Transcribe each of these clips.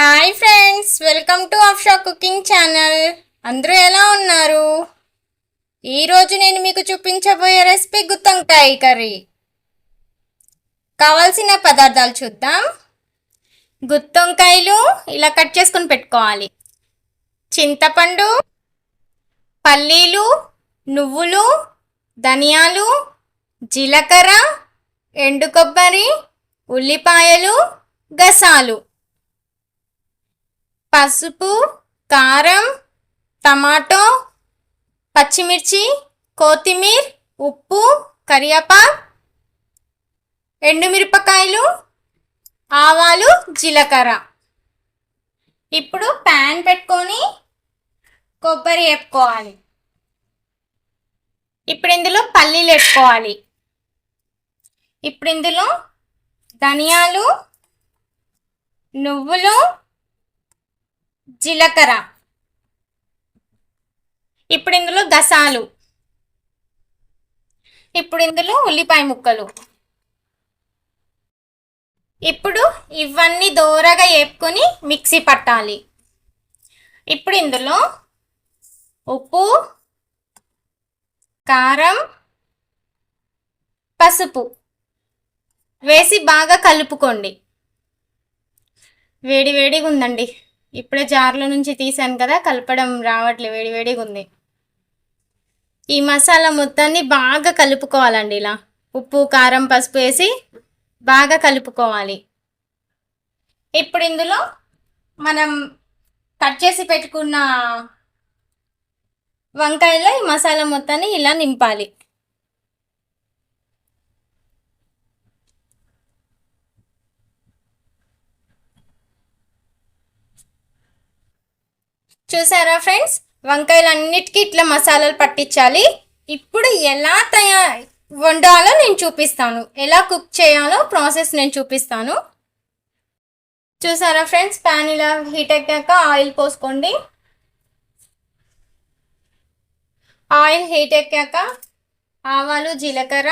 Hi friends, welcome to Afsha cooking channel. అందరూ ఎలా ఉన్నారు? ఈరోజు నేను మీకు చూపించబోయే రెసిపీ గుత్తొంకాయ కర్రీ. కావాల్సిన పదార్థాలు చూద్దాం. గుత్తొంకాయలు ఇలా కట్ చేసుకొని పెట్టుకోవాలి. చింతపండు, పల్లీలు, నువ్వులు, ధనియాలు, జీలకర్ర, ఎండు కొబ్బరి, ఉల్లిపాయలు, గసాలు, పసుపు, కారం, టమాటో, పచ్చిమిర్చి, కొత్తిమీర, ఉప్పు, కరివేపాకు, ఎండుమిరపకాయలు, ఆవాలు, జీలకర్ర. ఇప్పుడు ప్యాన్ పెట్టుకొని కొబ్బరి వేపుకోవాలి. ఇప్పుడు ఇందులో పల్లీలు వేసుకోవాలి. ఇప్పుడు ఇందులో ధనియాలు, నువ్వులు, జీలకర్ర. ఇప్పుడు ఇందులో గసాలు. ఇప్పుడు ఇందులో ఉల్లిపాయ ముక్కలు. ఇప్పుడు ఇవన్నీ దోరగా వేపుకొని మిక్సీ పట్టాలి. ఇప్పుడు ఇందులో ఉప్పు, కారం, పసుపు వేసి బాగా కలుపుకోండి. వేడి వేడిగా ఉందండి. ఇప్పుడే జార్లో నుంచి తీసాను కదా, కలపడం రావట్లేదు, వేడి వేడిగా ఉంది. ఈ మసాలా మొత్తాన్ని బాగా కలుపుకోవాలండి. ఇలా ఉప్పు, కారం, పసుపు వేసి బాగా కలుపుకోవాలి. ఇప్పుడు ఇందులో మనం కట్ చేసి పెట్టుకున్న వంకాయలో ఈ మసాలా మొత్తాన్ని ఇలా నింపాలి. చూసారా ఫ్రెండ్స్, వంకాయలన్నిటికీ ఇట్లా మసాలాలు పట్టించాలి. ఇప్పుడు ఎలా వండాలో నేను చూపిస్తాను, ఎలా కుక్ చేయాలో ప్రాసెస్ నేను చూపిస్తాను. చూసారా ఫ్రెండ్స్, ప్యాన్ ఇలా హీట్ ఎక్కాక ఆయిల్ పోసుకోండి. ఆయిల్ హీట్ ఎక్కాక ఆవాలు, జీలకర్ర,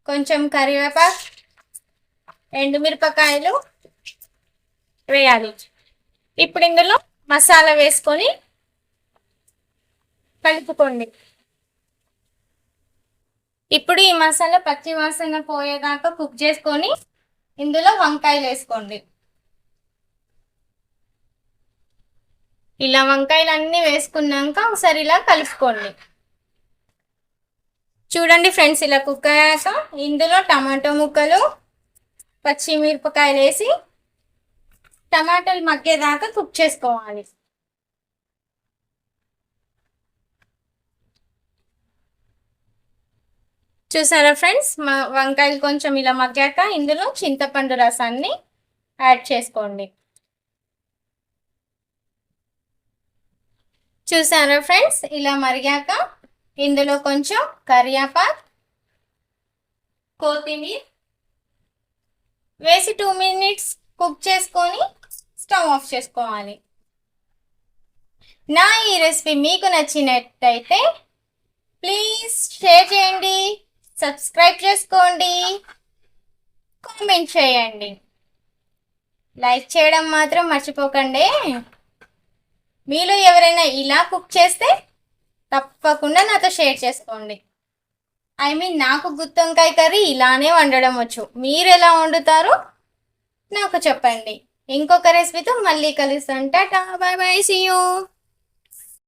కొంచెం కరివేపాకు, ఎండుమిరపకాయలు వేయాలి. ఇప్పుడు ఇందులో మసాలా వేసుకొని కలుపుకోండి. ఇప్పుడు ఈ మసాలా పచ్చి వాసన పోయేదాకా కుక్ చేసుకొని ఇందులో వంకాయలు వేసుకోండి. ఇలా వంకాయలు అన్నీ వేసుకున్నాక ఒకసారి ఇలా కలుపుకోండి. చూడండి ఫ్రెండ్స్, ఇలా కుక్ అయ్యాక ఇందులో టమాటో ముక్కలు, పచ్చిమిరపకాయలు వేసి టమాటాలు మగ్గేదాకా కుక్ చేసుకోవాలి. చూసారా ఫ్రెండ్స్, వంకాయలు కొంచెం ఇలా మగ్గాక ఇందులో చింతపండు రసాన్ని యాడ్ చేసుకోండి. చూసారా ఫ్రెండ్స్, ఇలా మరిగాక ఇందులో కొంచెం కరివేపాకు, కొత్తిమీర వేసి 2 minutes కుక్ చేసుకొని స్టవ్ ఆఫ్ చేసుకోవాలి. నా ఈ రెసిపీ మీకు నచ్చినట్టయితే ప్లీజ్ షేర్ చేయండి, సబ్స్క్రైబ్ చేసుకోండి, కామెంట్ చేయండి, లైక్ చేయడం మాత్రం మర్చిపోకండి. మీలో ఎవరైనా ఇలా కుక్ చేస్తే తప్పకుండా నాతో షేర్ చేసుకోండి. నాకు గుత్తొంకాయ కర్రీ ఇలానే వండడం వచ్చు. మీరు ఎలా వండుతారో నాకు చెప్పండి. ఇంకొక రెసిపీతో మళ్ళీ కలుస్తాను. Tata, bye bye, see you.